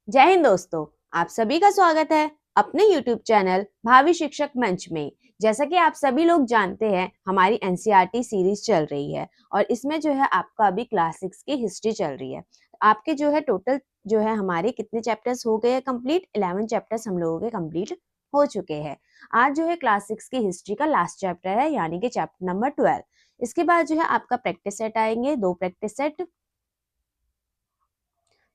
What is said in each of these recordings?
जय हिंद दोस्तों, आप सभी का स्वागत है अपने YouTube चैनल भावी शिक्षक मंच में। जैसा कि आप सभी लोग जानते हैं, हमारी एनसीईआरटी सीरीज चल रही है और इसमें जो है आपका अभी क्लास 6 की हिस्ट्री चल रही है। आपके जो है टोटल जो है हमारे कितने चैप्टर्स हो गए कंप्लीट? 11 चैप्टर्स हम लोगों के कंप्लीट हो चुके हैं। आज जो है क्लास 6 की हिस्ट्री का लास्ट चैप्टर है, यानी कि चैप्टर नंबर 12। इसके बाद जो है आपका प्रैक्टिस सेट आएंगे, 2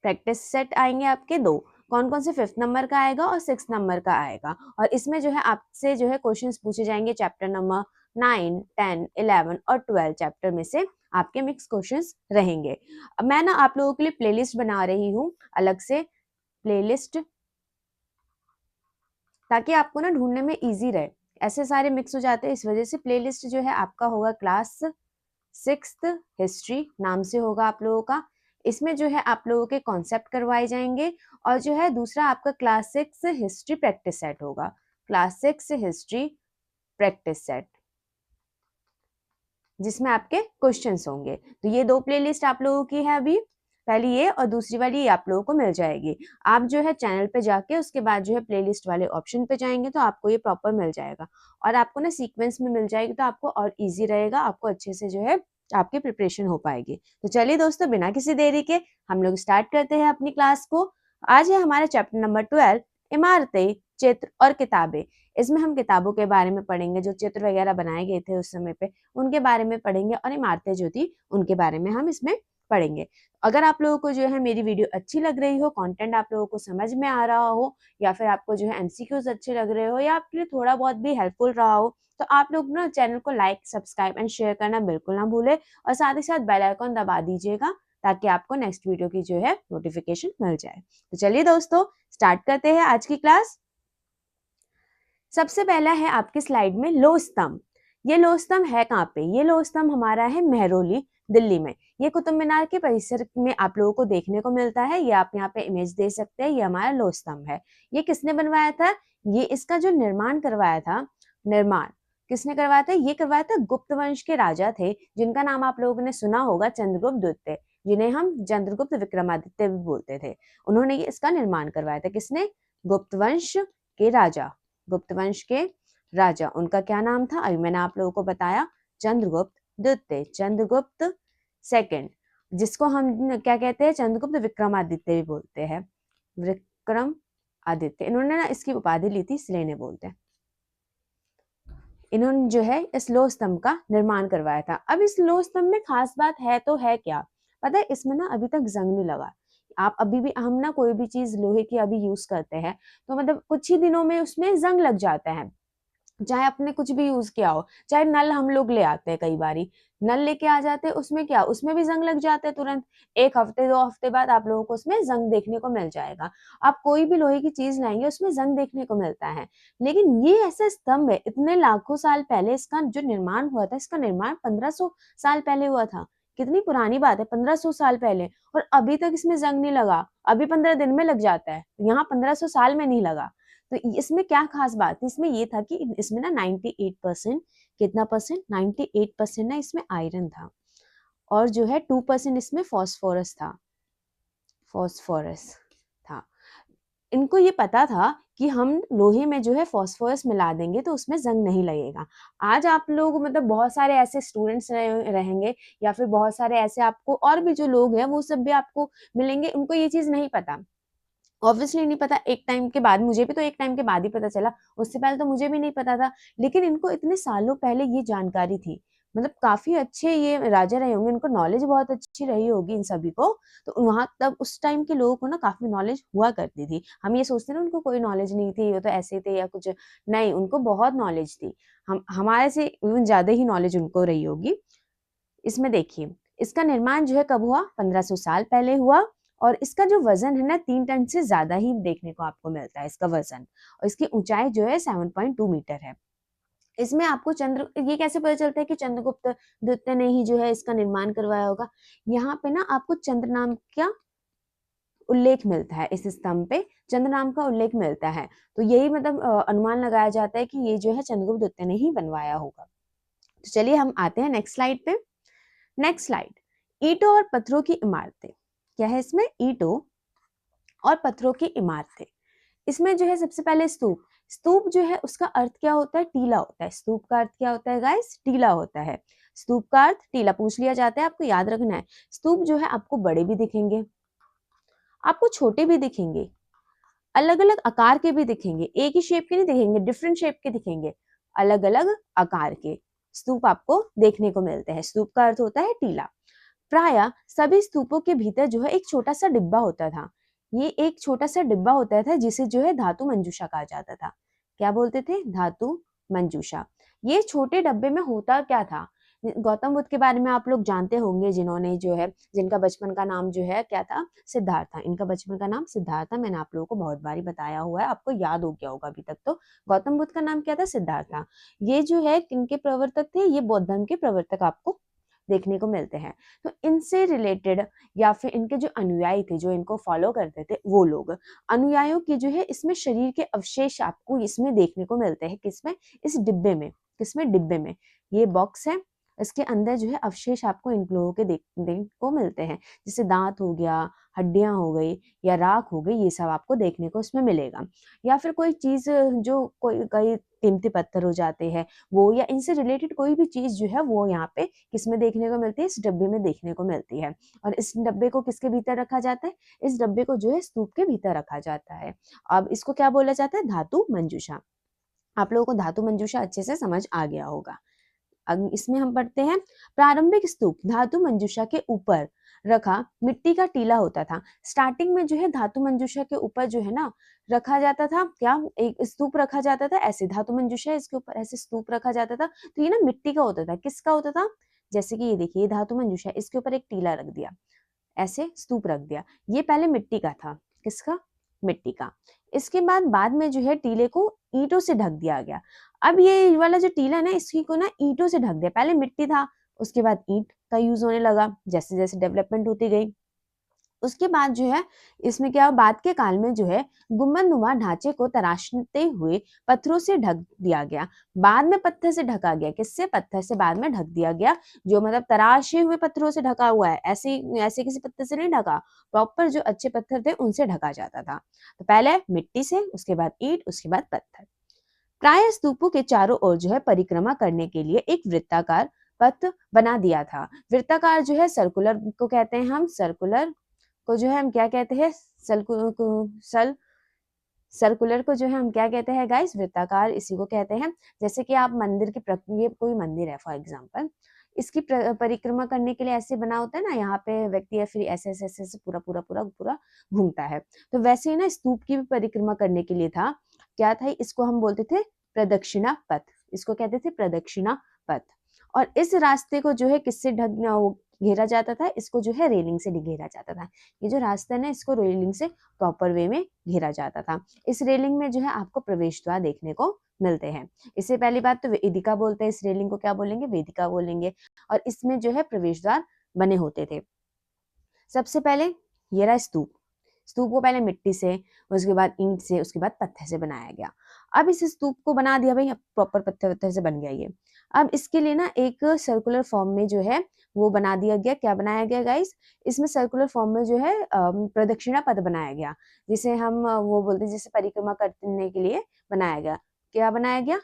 प्रैक्टिस सेट आएंगे आपके 2। कौन कौन से 5th नंबर का आएगा और 6th नंबर का आएगा। और इसमें जो है आपसे जो है क्वेश्चंस पूछे जाएंगे चैप्टर नंबर 9, 10, 11 और 12 चैप्टर में से आपके मिक्स क्वेश्चंस रहेंगे। अब मैं ना आप लोगों के लिए प्लेलिस्ट बना रही हूँ, अलग से प्लेलिस्ट, ताकि आपको ना ढूंढने में इजी रहे। ऐसे सारे मिक्स हो जाते हैं, इस वजह से प्लेलिस्ट जो है आपका होगा क्लास 6th हिस्ट्री नाम से होगा आप लोगों का। इसमें जो है आप लोगों के कॉन्सेप्ट करवाए जाएंगे और जो है दूसरा आपका क्लास 6 हिस्ट्री प्रैक्टिस सेट होगा, क्लास 6 हिस्ट्री प्रैक्टिस सेट, जिसमें आपके क्वेश्चंस होंगे। तो ये 2 प्लेलिस्ट आप लोगों की है अभी, पहली ये और दूसरी वाली ये आप लोगों को मिल जाएगी। आप जो है चैनल पे जाके उसके बाद जो है प्लेलिस्ट वाले ऑप्शन पे जाएंगे तो आपको ये प्रॉपर मिल जाएगा और आपको ना सीक्वेंस में मिल जाएगी, तो आपको और इजी रहेगा, आपको अच्छे से जो है आपकी प्रिपरेशन हो पाएगी। तो चलिए दोस्तों, बिना किसी देरी के हम लोग स्टार्ट करते हैं अपनी क्लास को। आज है हमारा चैप्टर नंबर 12, इमारतें, चित्र और किताबें। इसमें हम किताबों के बारे में पढ़ेंगे, जो चित्र वगैरह बनाए गए थे उस समय पे उनके बारे में पढ़ेंगे, और इमारतें जो थी उनके बारे में हम इसमें पढ़ेंगे। अगर आप लोगों को जो है मेरी वीडियो अच्छी लग रही हो, कंटेंट आप लोगों को समझ में आ रहा हो, या फिर आपको जो है एमसीक्यूज अच्छे लग रहे हो, या आपके लिए थोड़ा बहुत भी हेल्पफुल रहा हो, तो आप लोग ना चैनल को लाइक, सब्सक्राइब एंड शेयर करना बिल्कुल ना भूले, और साथ ही साथ बेल आइकन दबा दीजिएगा ताकि आपको नेक्स्ट वीडियो की जो है नोटिफिकेशन मिल जाए। तो चलिए दोस्तों, स्टार्ट करते हैं आज की क्लास। सबसे पहला है आपकी स्लाइड में लो स्तंभ। ये लो स्तंभ है कहाँ पे? ये लो स्तंभ हमारा है मेहरौली, दिल्ली में। ये कुतुब मीनार के परिसर में आप लोगों को देखने को मिलता है। ये आप यहाँ पे इमेज दे सकते हैं, ये हमारा लो स्तंभ है। ये किसने बनवाया था? ये इसका जो निर्माण करवाया था, निर्माण किसने करवाया था? ये करवाया था गुप्त वंश के राजा थे, जिनका नाम आप लोगों ने सुना होगा, चंद्रगुप्त द्वितीय, जिन्हें हम चंद्रगुप्त विक्रमादित्य भी बोलते थे। उन्होंने ये इसका निर्माण करवाया था। किसने? गुप्त वंश के राजा, गुप्त वंश के राजा, उनका क्या नाम था? अभी मैंने आप लोगों को बताया, चंद्रगुप्त द्वितीय, चंद्रगुप्त सेकंड, जिसको हम क्या कहते हैं? चंद्रगुप्त विक्रमादित्य भी बोलते हैं, विक्रम आदित्य। इन्होंने ना इसकी उपाधि ली थी, इसलिए इन्हें बोलते हैं। इन्होंने जो है इस लोह स्तंभ का निर्माण करवाया था। अब इस लोह स्तंभ में खास बात है तो है क्या? पता है, इसमें ना अभी तक जंग नहीं लगा। आप अभी भी, हम ना कोई भी चीज लोहे की अभी यूज करते हैं तो मतलब कुछ ही दिनों में उसमें जंग लग जाता है। चाहे आपने कुछ भी यूज किया हो, चाहे नल हम लोग ले आते हैं, कई बारी नल लेके आ जाते हैं, उसमें क्या, उसमें भी जंग लग जाते हैं तुरंत। 1 हफ्ते 2 हफ्ते बाद आप लोगों को उसमें जंग देखने को मिल जाएगा। आप कोई भी लोहे की चीज लाएंगे उसमें जंग देखने को मिलता है। लेकिन ये ऐसा स्तंभ है, इतने लाखों साल पहले इसका जो निर्माण हुआ था, इसका निर्माण 1500 साल पहले हुआ था। कितनी पुरानी बात है, 1500 साल पहले, और अभी तक इसमें जंग नहीं लगा। अभी 15 दिन में लग जाता है, यहाँ 1500 साल में नहीं लगा। तो इसमें क्या खास बात है? इसमें ये था कि इसमें ना 98%, कितना परसेंट? 98% ना इसमें आयरन था, और जो है 2% इसमें फॉस्फोरस था, फॉस्फोरस था। इनको ये पता था कि हम लोहे में जो है फॉस्फोरस मिला देंगे तो उसमें जंग नहीं लगेगा। आज आप लोग मतलब बहुत सारे ऐसे स्टूडेंट्स रहेंगे, या फिर बहुत सारे ऐसे आपको और भी जो लोग हैं वो सब भी आपको मिलेंगे, उनको ये चीज नहीं पता। ऑब्वियसली नहीं पता, एक टाइम के बाद, मुझे भी तो एक टाइम के बाद ही पता चला, उससे पहले तो मुझे भी नहीं पता था। लेकिन इनको इतने सालों पहले ये जानकारी थी, मतलब काफी अच्छे ये राजा रहे होंगे, इनको नॉलेज बहुत अच्छी रही होगी इन सभी को। तो वहां तब उस टाइम के लोगों को ना काफी नॉलेज हुआ करती थी। हम ये सोचते ना उनको कोई नॉलेज नहीं थी, वो तो ऐसे थे या कुछ, नहीं, उनको बहुत नॉलेज थी। हम हमारे से इवन ज्यादा ही नॉलेज उनको रही होगी। इसमें देखिए, इसका निर्माण जो है कब हुआ? 1500 साल पहले हुआ। और इसका जो वजन है ना, 3 टन से ज्यादा ही देखने को आपको मिलता है इसका वजन, और इसकी ऊंचाई जो है 7.2 मीटर है। इसमें आपको ये कैसे पता चलता है कि चंद्रगुप्त द्वितीय ने ही जो है इसका निर्माण करवाया होगा? यहाँ पे ना आपको चंद्र नाम का उल्लेख मिलता है, इस स्तंभ पे चंद्र नाम का उल्लेख मिलता है। तो यही मतलब अनुमान लगाया जाता है कि ये जो है चंद्रगुप्त द्वितीय ने ही बनवाया होगा। तो चलिए हम आते हैं नेक्स्ट स्लाइड पे। नेक्स्ट स्लाइड, ईंटों और पत्थरों की इमारतें। क्या है इसमें? ईंटों और पत्थरों की इमारत थे। इसमें जो है सबसे पहले स्तूप। स्तूप जो है उसका अर्थ क्या होता है? टीला होता है। स्तूप का अर्थ क्या होता है गाइस? टीला होता है। स्तूप का अर्थ टीला पूछ लिया जाता है, आपको याद रखना है। स्तूप जो है आपको बड़े भी दिखेंगे, आपको छोटे भी दिखेंगे, अलग अलग आकार के भी दिखेंगे, एक ही शेप के नहीं दिखेंगे, डिफरेंट शेप के दिखेंगे, अलग अलग आकार के स्तूप आपको देखने को मिलते हैं। स्तूप का अर्थ होता है टीला। प्राय सभी स्तूपों के भीतर जो है एक छोटा सा डिब्बा होता था। ये एक छोटा सा डिब्बा होता था जिसे जो है धातु मंजूषा कहा जाता था। क्या बोलते थे? धातु मंजूषा। ये छोटे डब्बे में होता क्या था? गौतम बुद्ध के बारे में आप लोग जानते होंगे, जिन्होंने जो है, जिनका बचपन का नाम जो है क्या था? सिद्धार्थ था। इनका बचपन का नाम सिद्धार्थ था। मैंने आप लोगों को बहुत बारी बताया हुआ है, आपको याद हो गया होगा अभी तक तो। गौतम बुद्ध का नाम क्या था? सिद्धार्थ था। ये जो है किनके प्रवर्तक थे? ये बौद्ध धर्म के प्रवर्तक आपको देखने को मिलते हैं। तो इनसे रिलेटेड या फिर इनके जो अनुयायी थे, जो इनको फॉलो करते थे, वो लोग, अनुयायियों की जो है इसमें शरीर के अवशेष आपको इसमें देखने को मिलते हैं। किसमें? इस डिब्बे में। किसमें? डिब्बे में। ये बॉक्स है, इसके अंदर जो है अवशेष आपको इन लोगों के देखने को मिलते हैं। जैसे दांत हो गया, हड्डियां हो गई या राख हो गई, ये सब आपको देखने को इसमें मिलेगा। या फिर कोई चीज, जो कोई कई कीमती पत्थर हो जाते हैं वो, या इनसे रिलेटेड कोई भी चीज जो है वो यहाँ पे किसमें देखने को मिलती है? इस डब्बे में देखने को मिलती है। और इस डब्बे को किसके भीतर रखा जाता है? इस डब्बे को जो है स्तूप के भीतर रखा जाता है। अब इसको क्या बोला जाता है? धातु मंजूषा। आप लोगों को धातु मंजूषा अच्छे से समझ आ गया होगा। अब इसमें हम पढ़ते हैं, प्रारंभिक स्तूप धातु मंजूषा के ऊपर रखा मिट्टी का टीला होता था। स्टार्टिंग में जो है धातु मंजूषा के ऊपर जो है ना रखा जाता था, क्या? एक स्तूप रखा जाता था, ऐसे धातु मंजूषा इसके ऊपर ऐसे स्तूप रखा जाता था। तो ये ना मिट्टी का होता था। किसका होता था? जैसे कि ये देखिए, ये धातु मंजूषा, इसके ऊपर एक टीला रख दिया, ऐसे स्तूप रख दिया। ये पहले मिट्टी का था। किसका? मिट्टी का। इसके बाद में जो है टीले को ईंटों से ढक दिया गया। अब ये वाला जो टीला ना, इसकी को ना ईंटों से ढक दिया। पहले मिट्टी था, उसके बाद ईंट का यूज होने लगा जैसे जैसे डेवलपमेंट होती गई। उसके बाद जो है इसमें क्या, बाद के काल में जो है गुंबदनुमा ढांचे को तराशते हुए पत्थरों से ढक दिया गया। बाद में पत्थर से ढका गया। किससे? पत्थर से बाद में ढक दिया गया। जो मतलब तराशे हुए पत्थरों से ढका हुआ है, ऐसे ऐसे किसी पत्थर से नहीं ढका, प्रॉपर जो अच्छे पत्थर थे उनसे ढका जाता था। तो पहले मिट्टी से, उसके बाद ईंट, उसके बाद पत्थर। प्राय स्तूपों के चारों ओर जो है परिक्रमा करने के लिए एक वृत्ताकार पथ बना दिया था। वृत्ताकार जो है सर्कुलर को कहते हैं हम। सर्कुलर को जो है हम क्या कहते हैं? सर्कुलर को जो है हम क्या कहते हैं गाइस? वृत्ताकार, इसी को कहते हैं। जैसे कि आप मंदिर की ये कोई मंदिर है फॉर एग्जांपल, इसकी परिक्रमा करने के लिए ऐसे बना होता है ना, यहाँ पे व्यक्ति या फिर ऐसे ऐसे ऐसे ऐसे पूरा पूरा पूरा पूरा घूमता है। तो वैसे ही ना स्तूप की भी परिक्रमा करने के लिए था। क्या था? इसको हम बोलते थे प्रदक्षिणा पथ। इसको कहते थे प्रदक्षिणा पथ। और इस रास्ते को जो है किससे घेरा जाता था? इसको जो है रेलिंग से घेरा जाता था। ये जो रास्ता है ना, इसको रेलिंग से प्रॉपर वे में घेरा जाता था। इस रेलिंग में जो है आपको प्रवेश द्वार देखने को मिलते हैं। इससे पहली बात तो वेदिका बोलते हैं, इस रेलिंग को क्या बोलेंगे? वेदिका बोलेंगे। और इसमें जो है प्रवेश द्वार बने होते थे। सबसे पहले ये रहा स्तूप। स्तूप को पहले मिट्टी से, उसके बाद ईंट से, उसके बाद पत्थर से बनाया गया। अब इस स्तूप को बना दिया भाई, अब प्रॉपर पत्थर वत्थर से बन गया ये। अब इसके लिए ना एक सर्कुलर फॉर्म में जो है वो बना दिया गया। क्या बनाया गया गाइस? इसमें सर्कुलर फॉर्म में जो है प्रदक्षिणा पथ बनाया गया, जिसे हम वो बोलते हैं, जिसे परिक्रमा करने के लिए बनाया गया। क्या बनाया गया?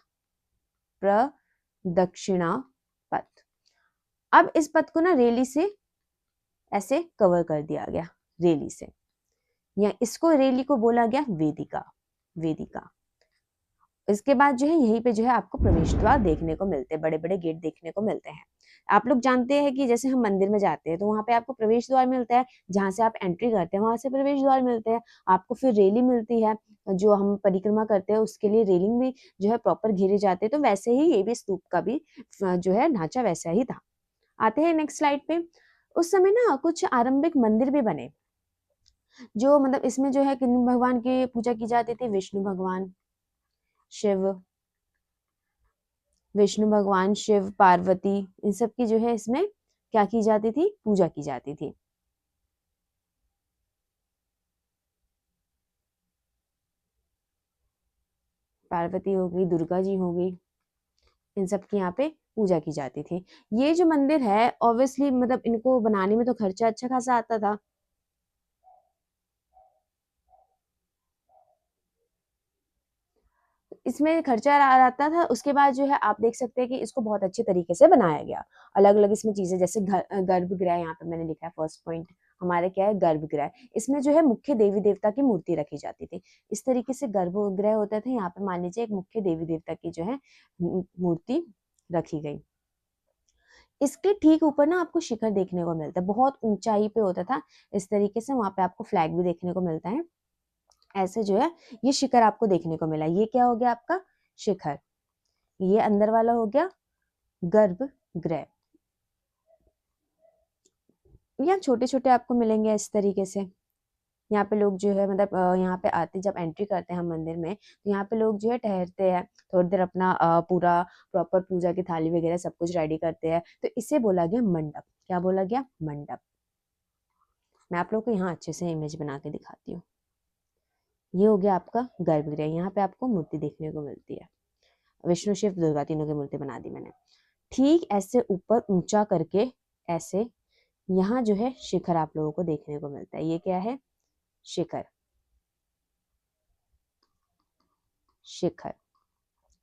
प्रदक्षिणा पथ। अब इस पथ को ना रेली से ऐसे कवर कर दिया गया, रेली से, या इसको रेली को बोला गया वेदिका। वेदिका। इसके बाद जो है यहीं पे जो है आपको प्रवेश द्वार देखने को मिलते हैं, बड़े बड़े गेट देखने को मिलते हैं। आप लोग जानते हैं कि जैसे हम मंदिर में जाते हैं तो वहां पे आपको प्रवेश द्वार मिलता है, जहां से आप एंट्री करते हैं वहां से प्रवेश द्वार मिलते हैं। आपको फिर रेली मिलती है, जो हम परिक्रमा करते हैं उसके लिए रेलिंग भी जो है प्रॉपर घेरे जाते हैं। तो वैसे ही ये भी स्तूप का भी जो है ढांचा वैसा ही था। आते हैं नेक्स्ट स्लाइड पे। उस समय ना कुछ आरंभिक मंदिर भी बने, जो मतलब इसमें जो है किन भगवान की पूजा की जाती थी? विष्णु भगवान, शिव, विष्णु भगवान, शिव, पार्वती, इन सब की जो है इसमें क्या की जाती थी? पूजा की जाती थी। पार्वती हो गई, दुर्गा जी हो गई, इन सब की यहाँ पे पूजा की जाती थी। ये जो मंदिर है ऑब्वियसली मतलब इनको बनाने में तो खर्चा अच्छा खासा आता था। इसमें खर्चा आता था। उसके बाद जो है आप देख सकते हैं कि इसको बहुत अच्छे तरीके से बनाया गया। अलग-अलग इसमें चीज़ें जैसे गर्भगृह यहाँ पे मैंने लिखा है फर्स्ट पॉइंट हमारे क्या है गर्भगृह। इसमें जो है मुख्य देवी-देवता की मूर्ति रखी जाती थी। इस तरीके से गर्भगृह होते थे। यहाँ पे मान लीजिए एक मुख्य देवी-देवता की जो है मूर्ति रखी गई। इसके ठीक ऊपर ना आपको शिखर देखने को मिलता है। बहुत ऊंचाई पे होता था। इस तरीके से वहाँ पे आपको फ्लैग भी देखने को मिलता है। ऐसे जो है ये शिखर आपको देखने को मिला। ये क्या हो गया आपका शिखर। ये अंदर वाला हो गया गर्भगृह। यहाँ छोटे-छोटे आपको मिलेंगे इस तरीके से। यहाँ पे लोग जो है मतलब यहाँ पे आते जब एंट्री करते हैं हम मंदिर में, तो यहाँ पे लोग जो है ठहरते हैं, थोड़ी देर अपना पूरा प्रॉपर पूजा की थाली वगैरह सब कुछ रेडी करते हैं। तो इसे बोला गया मंडप। क्या बोला गया? मंडप। मैं आप लोग को यहाँ अच्छे से इमेज बना के दिखाती हूँ। ये हो गया आपका गर्भगृह। यहाँ पे आपको मूर्ति देखने को मिलती है। विष्णु, शिव, दुर्गा तीनों की मूर्ति बना दी मैंने। ठीक ऐसे ऊपर ऊंचा करके ऐसे यहाँ जो है शिखर आप लोगों को देखने को मिलता है। ये क्या है? शिखर। शिखर।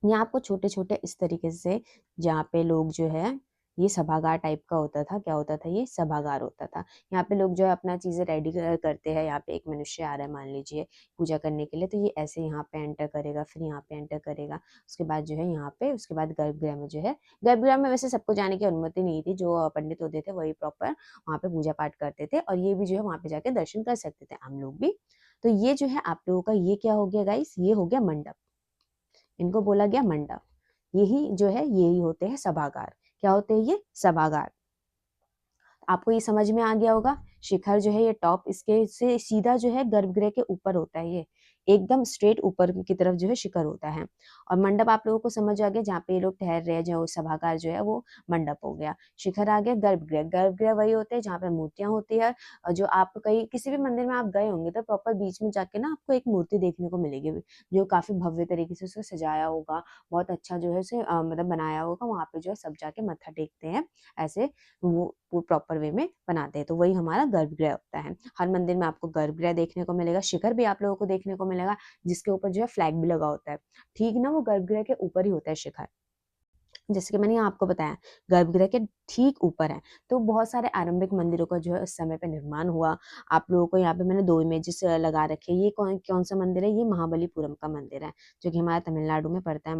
यहाँ आपको छोटे-छोटे इस तरीके से जहाँ पे लोग जो है ये सभागार टाइप का होता था। क्या होता था? ये सभागार होता था। यहाँ पे लोग जो है अपना चीज़ें रेडी करते हैं। यहाँ पे एक मनुष्य आ रहा है मान लीजिए पूजा करने के लिए, तो ये ऐसे यहाँ पे एंटर करेगा, फिर यहाँ पे एंटर करेगा। उसके बाद जो है यहाँ पे उसके बाद गर्भगृह में जो है गर्भगृह में वैसे सबको जाने की अनुमति नहीं थी। जो पंडित होते थे वही प्रॉपर वहाँ पे पूजा पाठ करते थे और ये भी जो है वहाँ पे जाके दर्शन कर सकते थे हम लोग भी। तो ये जो है आप लोगों का ये क्या हो गया गाइस? ये हो गया मंडप। इनको बोला गया मंडप। यही जो है यही होते हैं सभागार। क्या होते हैं ये? सभागार। आपको ये समझ में आ गया होगा। शिखर जो है ये टॉप इसके से सीधा जो है गर्भगृह के ऊपर होता है। ये एकदम स्ट्रेट ऊपर की तरफ जो है शिखर होता है। और मंडप आप लोगों को समझ आ गया जहाँ पे ये लोग ठहर रहे हैं, जो सभागार जो है वो मंडप हो गया। शिखर आ गया गर्भगृह। गर्भगृह वही होते हैं जहाँ पे मूर्तियां होती है। और जो आप कहीं किसी भी मंदिर में आप गए होंगे तो प्रॉपर बीच में जाके ना आपको एक मूर्ति देखने को मिलेगी जो काफी भव्य तरीके से उसे सजाया होगा। बहुत अच्छा जो है उसे मतलब बनाया होगा। वहां पे जो है सब जाके मत्था टेकते हैं। ऐसे वो प्रॉपर वे में बनाते हैं। तो वही हमारा गर्भगृह होता है। हर मंदिर में आपको गर्भगृह देखने को मिलेगा। शिखर भी आप लोगों को देखने को मिलेगा जिसके ऊपर जो है फ्लैग भी लगा होता है। ठीक ना, वो गर्भगृह के ऊपर ही होता है शिखर। जैसे कि मैंने यहाँ आपको बताया गर्भगृह के ठीक ऊपर है। तो बहुत सारे आरंभिक मंदिरों का जो है उस समय पे निर्माण हुआ। आप लोगों को यहाँ पे मैंने 2 इमेजेस लगा रखे हैं। ये कौन कौन सा मंदिर है? ये महाबलीपुरम का मंदिर है जो कि हमारे तमिलनाडु में पड़ता है।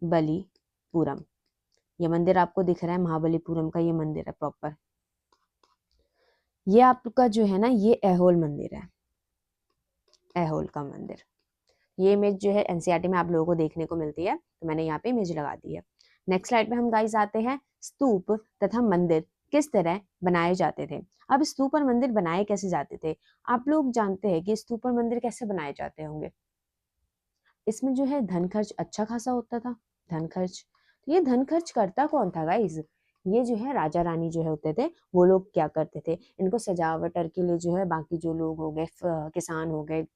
महाबलीपुरम ये मंदिर आपको दिख रहा है। महाबलीपुरम का ये मंदिर है प्रॉपर। ये आपका जो है ना ये ऐहोल मंदिर है। ऐहोल का मंदिर। ये इमेज जो है एनसीईआरटी में आप लोगों को देखने को मिलती है। तो मैंने यहाँ पे इमेज लगा दी है। नेक्स्ट स्लाइड पे हम गाइस आते हैं स्तूप तथा मंदिर किस तरह बनाए जाते थे। अब स्तूप और मंदिर बनाए कैसे जाते थे? आप लोग जानते हैं कि स्तूप और मंदिर कैसे बनाए जाते होंगे। इसमें जो है धन खर्च अच्छा खासा होता था। धन खर्च, तो ये धन खर्च करता कौन था गाइस? ये जो है राजा रानी जो है होते थे। वो लोग क्या करते थे, इनको सजावट के लिए जो है बाकी जो लोग हो गए किसान हो गए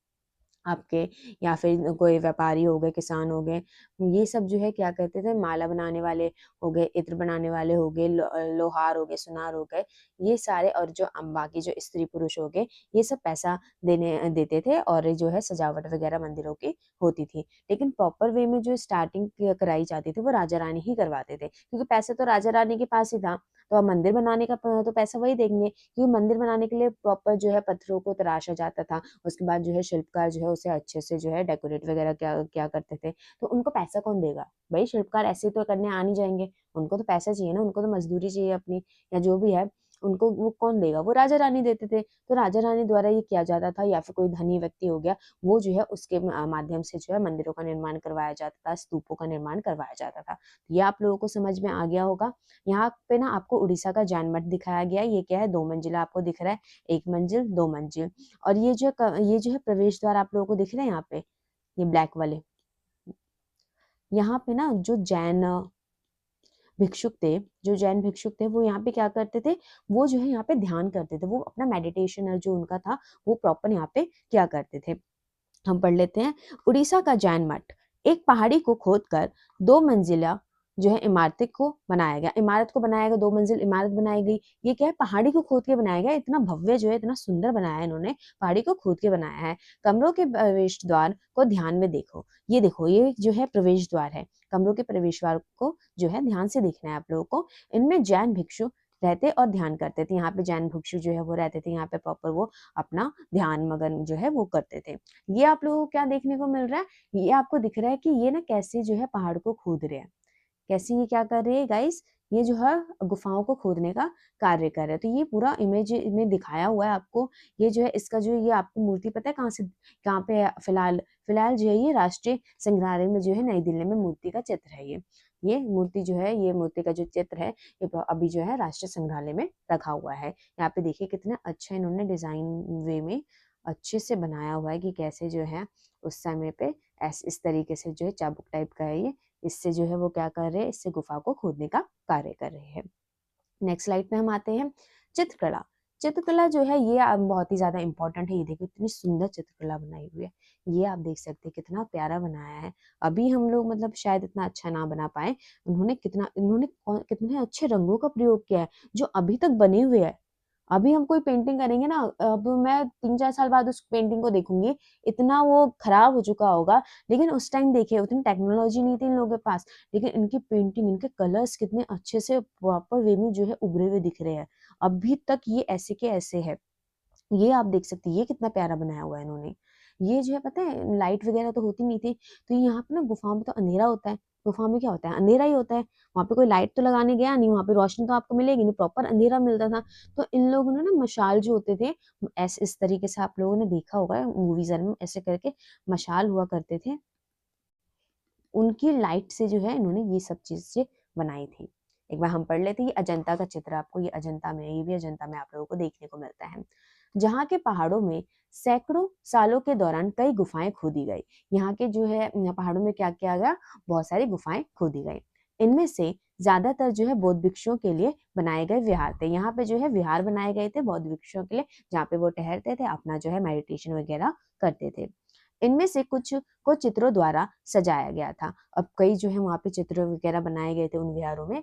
आपके, या फिर कोई व्यापारी हो गए, किसान हो गए, ये सब जो है क्या करते थे, माला बनाने वाले हो गए, इत्र बनाने वाले हो गए, लोहार हो गए, सुनार हो गए, ये सारे और जो बाकी जो स्त्री पुरुष हो गए, ये सब पैसा देते थे और जो है सजावट वगैरह मंदिरों की होती थी। लेकिन प्रॉपर वे में जो स्टार्टिंग कराई जाती थी वो राजा रानी ही करवाते थे, क्योंकि पैसे तो राजा रानी के पास ही था। तो अब मंदिर बनाने का तो पैसा वही देंगे, क्योंकि मंदिर बनाने के लिए प्रॉपर जो है पत्थरों को तराशा जाता था। उसके बाद जो है शिल्पकार जो है उसे अच्छे से जो है डेकोरेट वगैरह क्या क्या करते थे। तो उनको पैसा कौन देगा भाई? शिल्पकार ऐसे तो करने आ नहीं जाएंगे, उनको तो पैसा चाहिए ना, उनको तो मजदूरी चाहिए अपनी या जो भी है, उनको वो कौन देगा? वो राजा रानी देते थे। तो राजा रानी द्वारा ये किया जाता था, या फिर कोई धनी व्यक्ति हो गया, वो जो है उसके माध्यम से जो है मंदिरों का निर्माण करवाया जाता था, स्तूपों का निर्माण करवाया जाता था। ये आप लोगों को समझ में आ गया होगा। यहाँ पे ना आपको उड़ीसा का जैन मठ दिखाया गया है। ये क्या है? 2 मंजिला आपको दिख रहा है, 1 मंजिल, 2 मंजिल। और ये जो है प्रवेश द्वार आप लोगों को दिख रहे हैं यहाँ पे, ये ब्लैक वाले। यहाँ पे ना जो जैन भिक्षुक थे, जो जैन भिक्षुक थे, वो यहाँ पे क्या करते थे, वो जो है यहाँ पे ध्यान करते थे। वो अपना मेडिटेशन जो उनका था वो प्रॉपर यहाँ पे क्या करते थे। हम पढ़ लेते हैं। उड़ीसा का जैन मठ एक पहाड़ी को खोदकर 2 मंजिला जो है इमारत को बनाया गया। इमारत को बनाया गया, 2 मंजिल इमारत बनाई गई। ये क्या है, पहाड़ी को खोद के बनाया गया। इतना भव्य जो है, इतना सुंदर बनाया है इन्होंने, पहाड़ी को खोद के बनाया है। कमरों के प्रवेश द्वार को ध्यान में देखो। ये देखो, ये जो है प्रवेश द्वार है। कमरों के प्रवेश द्वार को जो है ध्यान से देखना है आप लोगों को। इनमें जैन भिक्षु रहते और ध्यान करते थे। यहाँ पे जैन भिक्षु जो है वो रहते थे, यहाँ पे प्रॉपर वो अपना ध्यान मगन जो है वो करते थे। ये आप लोगों को क्या देखने को मिल रहा है, ये आपको दिख रहा है कि ये ना कैसे जो है पहाड़ को खोद रहे हैं। कैसे ये क्या कर रहे हैं गाइस, ये जो है गुफाओं को खोदने का कार्य कर रहे हैं। तो ये पूरा इमेज में दिखाया हुआ है आपको। ये जो है इसका जो ये आपको मूर्ति पता है कहाँ से, कहाँ पे है? फिलहाल फिलहाल जो है ये राष्ट्रीय संग्रहालय में जो है नई दिल्ली में मूर्ति का चित्र है। ये मूर्ति जो है, ये मूर्ति का जो चित्र है, ये अभी जो है राष्ट्रीय संग्रहालय में रखा हुआ है। यहाँ पे देखिए कितना अच्छा इन्होंने डिजाइन वे में अच्छे से बनाया हुआ है कि कैसे जो है उस समय पे इस तरीके से जो है चाबुक टाइप का है ये, इससे जो है वो क्या कर रहे हैं, इससे गुफा को खोदने का कार्य कर रहे हैं। नेक्स्ट स्लाइड पे हम आते हैं। चित्रकला। चित्रकला जो है ये बहुत ही ज्यादा इंपॉर्टेंट है। ये देखो इतनी सुंदर चित्रकला बनाई हुई है। ये आप देख सकते हैं कितना प्यारा बनाया है। अभी हम लोग मतलब शायद इतना अच्छा ना बना पाए, इन्होंने कितने अच्छे रंगों का प्रयोग किया है जो अभी तक बने हुए हैं। अभी हम कोई पेंटिंग करेंगे ना, अब मैं 3-4 साल बाद उस पेंटिंग को देखूंगी, इतना वो खराब हो चुका होगा। लेकिन उस टाइम देखिए उतनी टेक्नोलॉजी नहीं थी इन लोगों के पास, लेकिन इनकी पेंटिंग, इनके कलर्स कितने अच्छे से प्रॉपर वे में जो है उभरे हुए दिख रहे हैं। अभी तक ये ऐसे के ऐसे है। ये आप देख सकते हैं, ये कितना प्यारा बनाया हुआ है इन्होंने। ये जो है पता है लाइट वगैरह तो होती नहीं थी, तो यहाँ पे ना गुफाओं में तो अंधेरा होता है। गुफाओं में क्या होता है, अंधेरा ही होता है। वहां पे कोई लाइट तो लगाने गया नहीं, वहां पे रोशनी तो आपको मिलेगी नहीं, प्रॉपर अंधेरा मिलता था। तो इन लोगों ने ना मशाल जो होते थे, ऐसे इस तरीके से आप लोगों ने देखा होगा मूवीज में, ऐसे करके मशाल हुआ करते थे। उनकी लाइट से जो है इन्होंने ये सब चीजें बनाई थी। एक बार हम पढ़ लेते हैं। ये अजंता का चित्र आपको, ये अजंता में, ये भी अजंता में आप लोगों को देखने को मिलता है। जहाँ के पहाड़ों में सैकड़ों सालों के दौरान कई गुफाएं खोदी गई। यहाँ के जो है पहाड़ों में क्या किया गया, बहुत सारी गुफाएं खोदी गई। इनमें से ज्यादातर जो है बौद्ध भिक्षुओं के लिए बनाए गए विहार थे। यहाँ पे जो है विहार बनाए गए थे बौद्ध भिक्षुओं के लिए, जहाँ पे वो ठहरते थे, अपना जो है मेडिटेशन वगैरह करते थे। इनमें से कुछ को चित्रों द्वारा सजाया गया था। अब कई जो है वहां पे चित्र वगैरह बनाए गए थे उन विहारों में।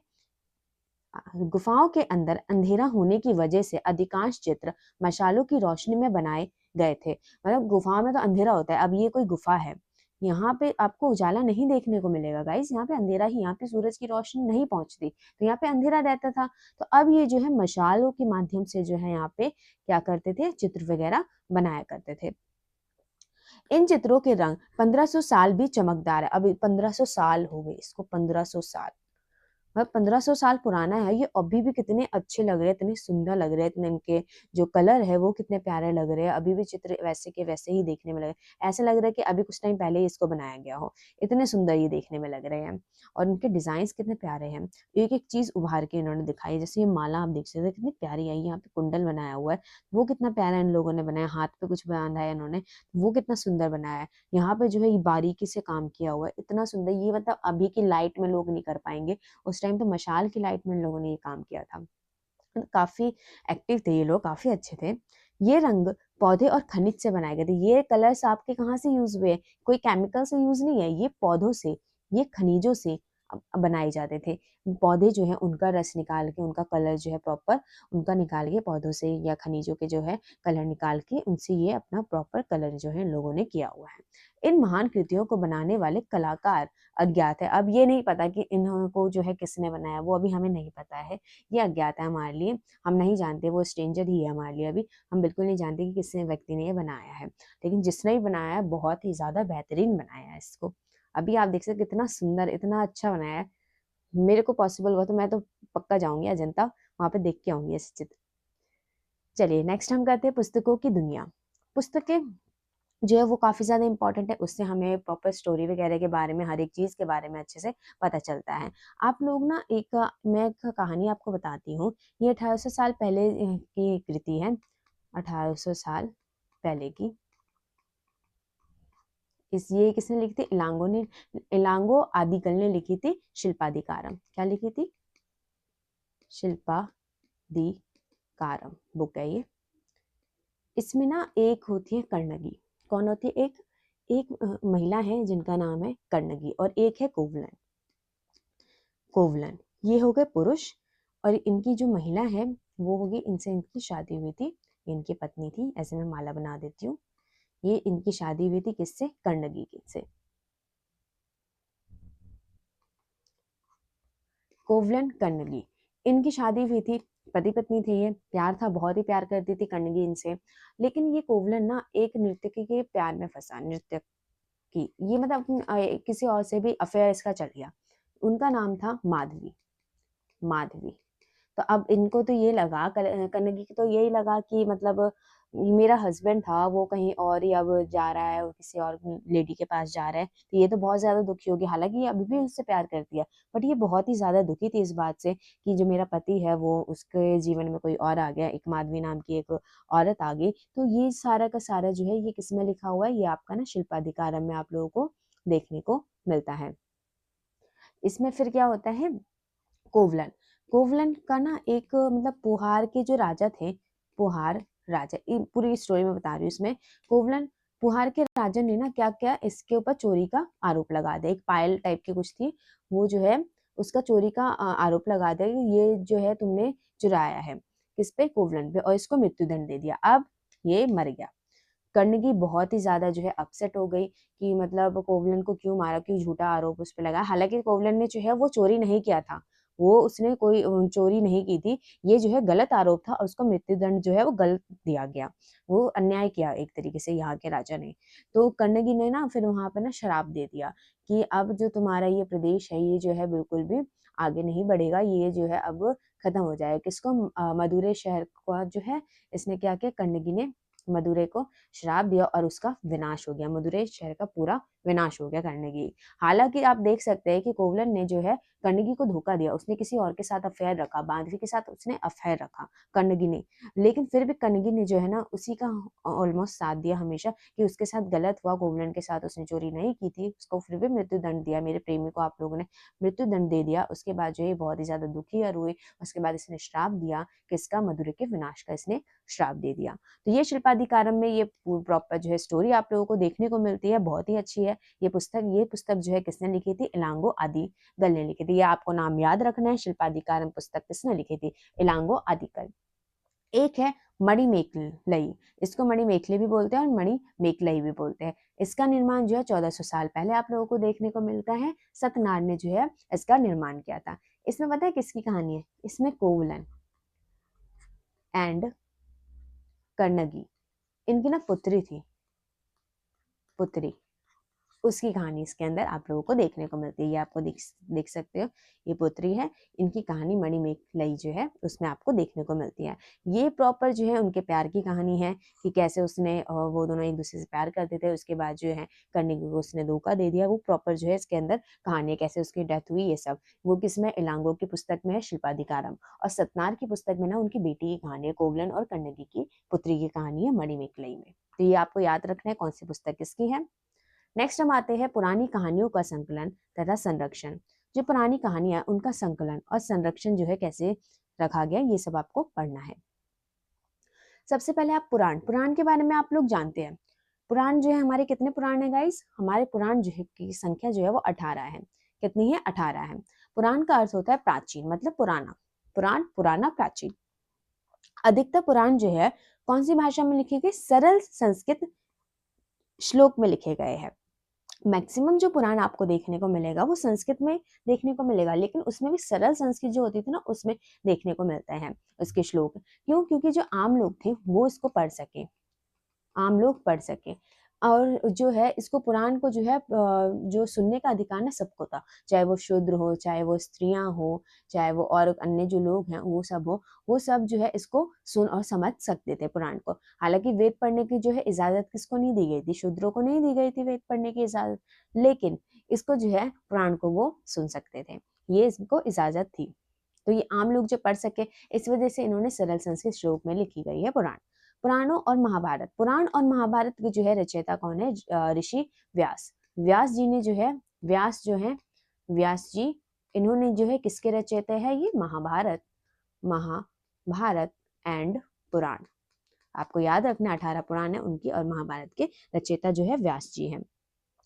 गुफाओं के अंदर अंधेरा होने की वजह से अधिकांश चित्र मशालों की रोशनी में बनाए गए थे। मतलब गुफाओं में तो अंधेरा होता है, अब ये कोई गुफा है, यहाँ पे आपको उजाला नहीं देखने को मिलेगा गाइस, यहाँ पे अंधेरा ही, यहाँ पे सूरज की रोशनी नहीं पहुंचती, तो यहाँ पे अंधेरा रहता था। तो अब ये जो है मशालों के माध्यम से जो है यहाँ पे क्या करते थे, चित्र वगैरह बनाया करते थे। इन चित्रों के रंग 1500 साल भी चमकदार है। अभी 1500 साल हो गए इसको, 1500 साल, मतलब 1500 साल पुराना है ये, अभी भी कितने अच्छे लग रहे हैं, इतने सुंदर लग रहे हैं, इतने इनके जो कलर है वो कितने प्यारे लग रहे हैं। अभी भी चित्र वैसे के वैसे ही देखने में लगे, ऐसा लग रहा है कि अभी कुछ टाइम पहले ही इसको बनाया गया हो। इतने सुंदर ये देखने में लग रहे हैं, और इनके डिजाइन कितने प्यारे हैं। एक एक चीज उभार के इन्होंने दिखाई, जैसे ये माला आप देख सकते हैं कितनी प्यारी है। यहाँ पे कुंडल बनाया हुआ है, वो कितना प्यारा इन लोगों ने बनाया, हाथ पे कुछ बांधा है इन्होंने, वो कितना सुंदर बनाया है। यहाँ पे जो है ये बारीकी से काम किया हुआ है, इतना सुंदर। ये मतलब अभी की लाइट में लोग नहीं कर पाएंगे, उस टाइम तो मशाल की लाइट में इन लोगों ने ये काम किया था। काफी एक्टिव थे ये लोग, काफी अच्छे थे। ये रंग पौधे और खनिज से बनाए गए थे। ये कलर्स आपके कहाँ से यूज हुए, कोई केमिकल से यूज नहीं है, ये पौधों से, ये खनिजों से बनाए जाते थे। पौधे जो है उनका रस निकाल के, उनका कलर जो है प्रॉपर उनका निकाल के, पौधों से या खनिजों के जो है कलर निकाल के, उनसे ये अपना प्रॉपर कलर जो है इन लोगों ने किया हुआ है। इन महान कृतियों को बनाने वाले कलाकार अज्ञात है। अब ये नहीं पता कि इनको जो है किसने बनाया, वो अभी हमें नहीं पता है, ये अज्ञात है हमारे लिए। हम नहीं जानते, वो स्ट्रेंजर ही है हमारे लिए। अभी हम बिल्कुल नहीं जानते कि किसने व्यक्ति ने ये बनाया है, लेकिन जिसने भी बनाया है बहुत ही ज्यादा बेहतरीन बनाया है इसको। अभी आप देख सकते कितना सुंदर, इतना अच्छा बनाया है। मेरे को पॉसिबल हुआ तो मैं तो पक्का जाऊंगी अजंता, वहां पे देख के आऊंगी ऐसे चित्र। चलिए नेक्स्ट हम करते हैं पुस्तकों की दुनिया। पुस्तकें जो है वो काफी ज्यादा इंपॉर्टेंट है, उससे हमें प्रॉपर स्टोरी वगैरह के बारे में, हर एक चीज के बारे में अच्छे से पता चलता है। आप लोग ना मैं एक कहानी आपको बताती हूँ। ये 1800 साल पहले की कृति है, 1800 साल पहले की। ये किसने लिखी थी, इलांगो आदिकल ने लिखी थी। शिल्पाधिकारम, क्या लिखी थी, शिल्पाधिकारम बुक है ये। इसमें ना एक होती है कर्णगी। कौन होती है, एक एक महिला है जिनका नाम है कर्णगी, और एक है कोवलन। कोवलन, ये हो गए पुरुष, और इनकी जो महिला है वो होगी, इनसे इनकी शादी हुई थी, इनकी पत्नी थी, ऐसे मैं माला बना देती हूँ। ये इनकी शादी हुई थी किससे? कर्णगी से। कोवलन कर्णगी, इनकी शादी हुई थी, पति पत्नी थे, ये प्यार था, बहुत ही प्यार करती थी कर्णगी इनसे। लेकिन ये कोवलन ना एक नर्तकी के प्यार में फंसा, नृत्य की, ये मतलब किसी और से भी अफेयर इसका चल गया। उनका नाम था माधवी, माधवी। तो अब इनको तो ये लगा, कन्नगी को तो यही लगा कि मतलब मेरा हस्बैंड था वो कहीं और ही अब जा रहा है, वो किसी और लेडी के पास जा रहा है, तो ये तो बहुत ज्यादा दुखी होगी। हालांकि ये अभी भी उससे प्यार करती है, बट ये बहुत ही ज्यादा दुखी थी इस बात से कि जो मेरा पति है वो उसके जीवन में कोई और आ गया, एक माधवी नाम की एक औरत आ गई। तो ये सारा का सारा जो है ये किसमें लिखा हुआ है? ये आपका ना शिल्पाधिकारम में आप लोगों को देखने को मिलता है। इसमें फिर क्या होता है? कोवलन, कोवलन का ना एक मतलब पुहार के जो राजा थे, पुहार राजा, पूरी स्टोरी में बता रही हूँ इसमें। कोवलन, पुहार के राजा ने ना क्या किया, इसके ऊपर चोरी का आरोप लगा दिया। एक पायल टाइप की कुछ थी, वो जो है उसका चोरी का आरोप लगा दिया कि ये जो है तुमने चुराया है, किस पे? कोवलन पे, और इसको मृत्युदंड दे दिया। अब ये मर गया। कर्णगी बहुत ही ज्यादा जो है अपसेट हो गई कि मतलब कोवलन को क्यों मारा, क्यों झूठा आरोप उस पर लगा। हालांकि कोवलन ने जो है वो चोरी नहीं किया था, वो उसने कोई चोरी नहीं की थी, ये जो है गलत आरोप था और उसको मृत्युदंड जो है वो गलत दिया गया। वो अन्याय किया एक तरीके से यहाँ के राजा ने। तो कर्णगी ने ना फिर वहां पर ना श्राप दे दिया कि अब जो तुम्हारा ये प्रदेश है ये जो है बिल्कुल भी आगे नहीं बढ़ेगा, ये जो है अब खत्म हो जाएगा। किसको? मदुरै शहर का जो है इसने क्या किया, कर्णगी ने मदुरै को श्राप दिया और उसका विनाश हो गया, मदुरै शहर का पूरा विनाश हो गया कर्णगी। हालांकि आप देख सकते हैं कि कोवलन ने जो है कर्णगी को धोखा दिया, उसने किसी और के साथ अफेयर रखा, माधवी के साथ उसने अफेयर रखा कर्णगी ने। लेकिन फिर भी कर्णगी ने जो है ना उसी का ऑलमोस्ट साथ दिया हमेशा, कि उसके साथ गलत हुआ, कोवलन के साथ उसने चोरी नहीं की थी, उसको फिर भी मृत्यु दंड दिया, मेरे प्रेमी को आप लोगों ने मृत्यु दंड दे दिया। उसके बाद जो है बहुत ही ज्यादा दुखी और हुए। उसके बाद इसने श्राप दिया, किसका? मदुरै के विनाश का इसने श्राप दे दिया। तो ये शिल्पाधिकारम में ये प्रॉपर जो है स्टोरी आप लोगों को देखने को मिलती है, बहुत ही अच्छी है ये पुस्तक जो है किसने लिखी थी? इलांगो आदिगल ने लिखी थी। ये आपको नाम याद रखना है, शिल्पाधिकारम पुस्तक किसने लिखी थी? इलांगो आदिगल। एक है मणि मेखलई, इसको मणि मेखले भी बोलते हैं और मणि मेखलई भी बोलते हैं। इसका निर्माण जो है 1400 साल पहले आप लोगों को देखने को मिलता है। सतनार ने जो है इसका निर्माण किया था। इसमें पता है किसकी कहानी है? इसमें कोवलन एंड कर्णगी, इनकी ना पुत्री थी, पुत्री, उसकी कहानी इसके अंदर आप लोगों को देखने को मिलती है। ये आपको देख सकते हो, ये पुत्री है, इनकी कहानी मणिमेखलई जो है उसमें आपको देखने को मिलती है। ये प्रॉपर जो है उनके प्यार की कहानी है कि कैसे उसने वो दोनों एक दूसरे से प्यार करते थे, उसके बाद जो है कर्णगी को उसने धोखा दे दिया। वो प्रॉपर जो है इसके अंदर कहानी है, कैसे उसकी डेथ हुई, ये सब वो किसमें? इलांगो की पुस्तक में है, शिल्पाधिकारम। और सतनार की पुस्तक में ना उनकी बेटी की कहानी है, कोवलन और कर्णगी की पुत्री की कहानी है मणिमेखलई में। तो ये आपको याद रखना है कौन सी पुस्तक किसकी है। नेक्स्ट हम आते हैं पुरानी कहानियों का संकलन तथा संरक्षण। जो पुरानी कहानियां उनका संकलन और संरक्षण जो है कैसे रखा गया, ये सब आपको पढ़ना है। सबसे पहले आप पुराण, पुराण के बारे में आप लोग जानते हैं। पुराण जो है हमारे कितने पुराण है गाइस? हमारे पुराण जो है की संख्या जो है वो 18 है। कितनी है? 18 है। पुराण का अर्थ होता है प्राचीन, मतलब पुराना। पुराण, पुराना, प्राचीन। अधिकतर पुराण जो है कौन सी भाषा में लिखे गए? सरल संस्कृत श्लोक में लिखे गए हैं। मैक्सिमम जो पुराण आपको देखने को मिलेगा वो संस्कृत में देखने को मिलेगा, लेकिन उसमें भी सरल संस्कृत जो होती थी ना उसमें देखने को मिलते हैं उसके श्लोक। क्यों? क्योंकि जो आम लोग थे वो इसको पढ़ सके, आम लोग पढ़ सके। और जो है इसको पुराण को जो है जो सुनने का अधिकार ना सबको था, चाहे वो शूद्र हो, चाहे वो स्त्रियां हो, चाहे वो और अन्य जो लोग हैं वो सब हो, वो सब जो है इसको सुन और समझ सकते थे पुराण को। हालांकि वेद पढ़ने की जो है इजाजत किसको नहीं दी गई थी? शूद्रों को नहीं दी गई थी वेद पढ़ने की इजाजत, लेकिन इसको जो है पुराण को वो सुन सकते थे, ये इसको इजाजत थी। तो ये आम लोग जो पढ़ सके, इस वजह से इन्होंने सरल संस्कृत श्लोक में लिखी गई है पुराण। पुराणों और महाभारत, पुराण और महाभारत की जो है रचयिता कौन है? ऋषि व्यास। व्यास जी ने जो है, व्यास जो है, व्यास जी, इन्होंने जो है किसके रचयिता है? ये महाभारत, महाभारत एंड पुराण। आपको याद रखना 18 पुराण है उनकी और महाभारत के रचयिता जो है व्यास जी हैं।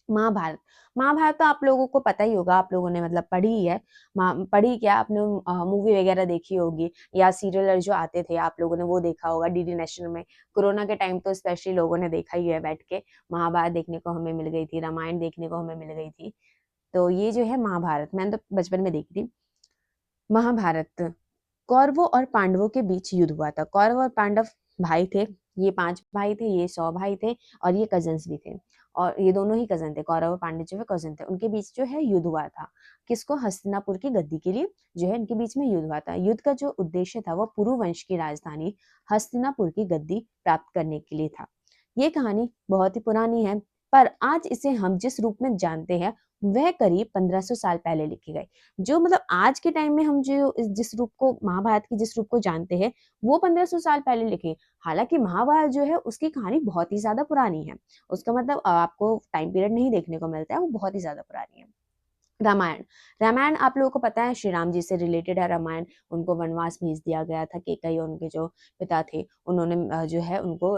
महाभारत। महाभारत तो आप लोगों को पता ही होगा, आप लोगों ने मतलब पढ़ी ही है। पढ़ी क्या, आपने मूवी वगैरह देखी होगी या सीरियल जो आते थे आप लोगों ने वो देखा होगा डीडी नेशनल में। कोरोना के टाइम तो स्पेशली लोगों ने देखा ही है बैठ के। महाभारत देखने को हमें मिल गई थी, रामायण देखने को हमें मिल गई थी। तो ये जो है महाभारत, मैंने तो बचपन में देखी थी। महाभारत, कौरवों और पांडवों के बीच युद्ध हुआ था। कौरव और पांडव भाई थे, ये 5 भाई थे, ये 100 भाई थे और ये कज़िन्स भी थे। और ये दोनों ही कज़िन थे, कौरव और पांडव जो है कज़िन थे। उनके बीच जो है युद्ध हुआ था। किसको? हस्तिनापुर की गद्दी के लिए जो है इनके बीच में युद्ध हुआ था। युद्ध का जो उद्देश्य था वो पुरु वंश की राजधानी हस्तिनापुर की गद्दी प्राप्त करने के लिए था। ये कहानी बहुत ही पुरानी है, पर आज इसे हम जिस रूप में जानते हैं वह करीब 1500 साल पहले लिखी गई। जो मतलब आज के टाइम में हम जो जिस रूप को, महाभारत की जिस रूप को जानते हैं, वो 1500 साल पहले लिखी। हालांकि महाभारत जो है उसकी कहानी बहुत ही ज्यादा पुरानी है। उसका मतलब आपको टाइम पीरियड नहीं देखने को मिलता है, वो बहुत ही ज्यादा पुरानी है। रामायण, रामायण आप लोगों को पता है श्री राम जी से रिलेटेड है रामायण। उनको वनवास भेज दिया गया था, केकई उनके जो पिता थे उन्होंने जो है उनको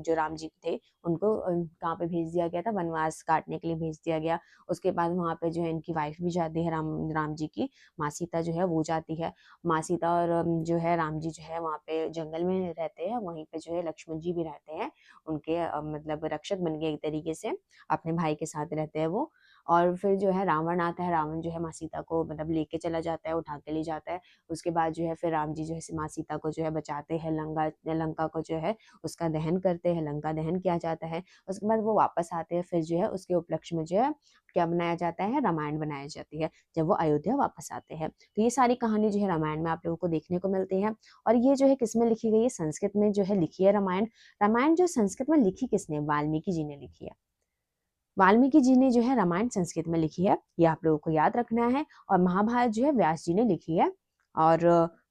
जो राम जी थे उनको कहाँ पे भेज दिया गया था, वनवास काटने के लिए भेज दिया गया। उसके बाद वहाँ पे जो है इनकी वाइफ भी जाती है, राम जी की माँ सीता जो है वो जाती है। माँ सीता और जो है राम जी जो है वहाँ पे जंगल में रहते हैं, वहीं पे जो है लक्ष्मण जी भी रहते हैं। उनके मतलब रक्षक बन गए एक तरीके से, अपने भाई के साथ रहते हैं वो। और फिर जो है रावण आता है, रावण जो है माँ सीता को मतलब लेके चला जाता है, उठा के ले जाता है। उसके बाद जो है फिर राम जी जो है माँ सीता को जो है बचाते हैं, लंका को जो है उसका दहन करते हैं, लंका दहन किया जाता है। उसके बाद वो वापस आते हैं, फिर जो है उसके उपलक्ष्य में जो है क्या बनाया जाता है, रामायण बनाई जाती है जब वो अयोध्या वापस आते हैं। तो ये सारी कहानी जो है रामायण में आप लोगों को देखने को मिलती है। और ये जो है किसमें लिखी गई है? संस्कृत में जो है लिखी है रामायण। रामायण जो संस्कृत में लिखी किसने? वाल्मीकि जी ने लिखी है। वाल्मीकि जी ने जो है रामायण संस्कृत में लिखी है, ये आप लोगों को याद रखना है। और महाभारत जो है व्यास जी ने लिखी है। और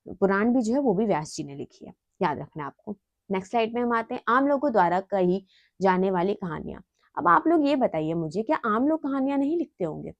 पुराण भी जो है वो भी व्यास जी ने लिखी है, याद रखना है आपको। नेक्स्ट स्लाइड में हम आते हैं, आम लोगों द्वारा कही जाने वाली कहानियां। अब आप लोग ये बताइए मुझे, क्या आम लोग कहानियां नहीं लिखते होंगे?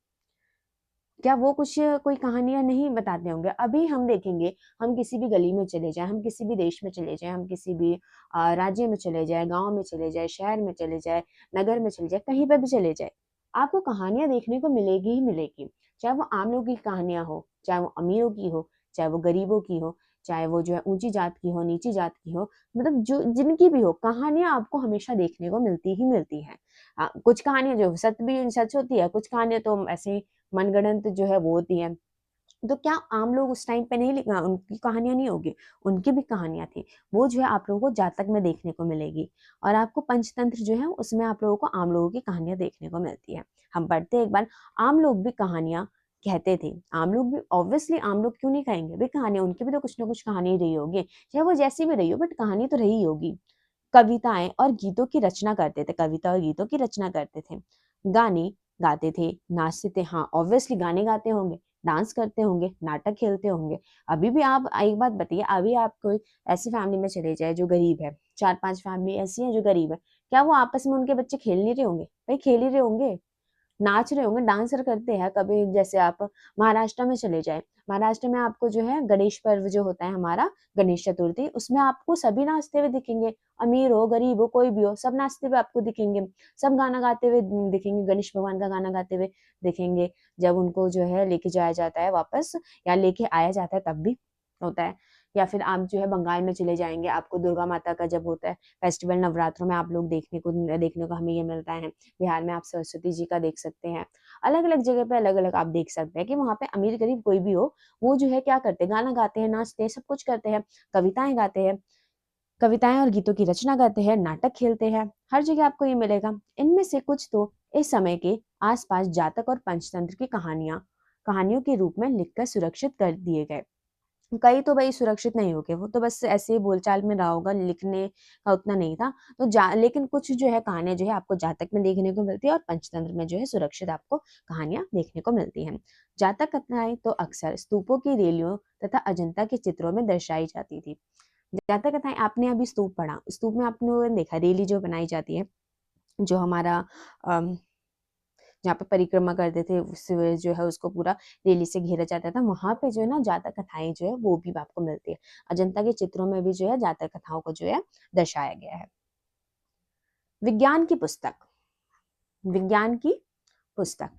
क्या वो कुछ कोई कहानियां नहीं बताते होंगे? अभी हम देखेंगे, हम किसी भी गली में चले जाएं, हम किसी भी देश में चले जाएं, हम किसी भी राज्य में चले जाएं, गांव में चले जाएं, शहर में चले जाएं, नगर में चले जाएं, कहीं पर भी चले जाएं, आपको कहानियां देखने को मिलेगी ही मिलेगी। चाहे वो आम लोगों की कहानियां हो, चाहे वो अमीरों की हो, चाहे वो गरीबों की हो, चाहे वो जो है ऊंची जात की हो, नीची जात की हो, मतलब जो जिनकी भी हो, कहानियां आपको हमेशा देखने को मिलती ही मिलती हैं। कुछ कहानियां जो सत्य भी सच होती है, कुछ कहानियां तो ऐसे मनगढ़ंत जो है वो होती है। तो क्या आम लोग उस टाइम पे नहीं लिखा, उनकी कहानियां नहीं होगी? उनकी भी कहानियां थी। वो जो है आप लोगों को जातक में देखने को मिलेगी। और आपको पंचतंत्र जो है उसमें आप लोगों को आम लोगों की कहानियां देखने को मिलती है। हम पढ़ते हैं एक बार, आम लोग भी कहानियां कहते थे। आम लोग भी ऑब्वियसली, आम लोग क्यों नहीं कहेंगे भी कहानियां, उनकी भी तो कुछ ना कुछ कहानी रही होगी, चाहे वो जैसी भी रही हो बट कहानी तो रही होगी। कविताएं और गीतों की रचना करते थे, कविता और गीतों की रचना करते थे। गाने गाते थे, नाचते थे, हाँ ऑब्वियसली गाने गाते होंगे, डांस करते होंगे, नाटक खेलते होंगे। अभी भी आप एक बात बताइए, अभी आप कोई ऐसी फैमिली में चले जाए जो गरीब है, 4-5 फैमिली ऐसी है जो गरीब है, क्या वो आपस में उनके बच्चे खेल नहीं रहे होंगे? भाई खेल ही रहे होंगे, नाच रहे होंगे, डांसर करते हैं। कभी जैसे आप महाराष्ट्र में चले जाए, महाराष्ट्र में आपको जो है गणेश पर्व जो होता है हमारा, गणेश चतुर्थी, उसमें आपको सभी नाचते हुए दिखेंगे। अमीर हो, गरीब हो, कोई भी हो, सब नाचते हुए आपको दिखेंगे। सब गाना गाते हुए दिखेंगे, गणेश भगवान का गाना गाते हुए दिखेंगे। जब उनको जो है लेके जाया जाता है वापस, या लेके आया जाता है तब भी होता है। या फिर आप जो है बंगाल में चले जाएंगे, आपको दुर्गा माता का जब होता है फेस्टिवल, नवरात्रों में आप लोग देखने को हमें ये मिलता है। बिहार में आप सरस्वती जी का देख सकते हैं। अलग अलग जगह पे अलग अलग आप देख सकते हैं कि वहाँ पे अमीर गरीब कोई भी हो, वो जो है क्या करते हैं, गाना गाते हैं, नाचते हैं, सब कुछ करते हैं, कविताएं गाते हैं, कविताएं और गीतों की रचना करते हैं, नाटक खेलते हैं। हर जगह आपको ये मिलेगा। इनमें से कुछ तो इस समय के आसपास जातक और पंचतंत्र की कहानियों के रूप में लिखकर सुरक्षित कर दिए गए। कई तो भाई सुरक्षित नहीं हो गए, वो तो बस ऐसे ही बोलचाल में रहा होगा, लिखने का उतना नहीं था। तो लेकिन कुछ जो है कहानियां जो है आपको जातक में देखने को मिलती है और पंचतंत्र में जो है सुरक्षित आपको कहानियां देखने को मिलती हैं। जातक कथाएं तो अक्सर स्तूपों की रैलियों तथा अजंता के चित्रों में दर्शाई जाती थी। जातक कथाएं, आपने अभी स्तूप पढ़ा, स्तूप में आपने देखा रैली जो बनाई जाती है, जो हमारा जहाँ पे परिक्रमा करते थे उससे जो है उसको पूरा रेली से घेरा जाता था, वहां पे जो है ना जातक कथाएं जो है वो भी आपको मिलती है। अजंता के चित्रों में भी जो है जातक कथाओं को जो है दर्शाया गया है। विज्ञान की पुस्तक, विज्ञान की पुस्तक।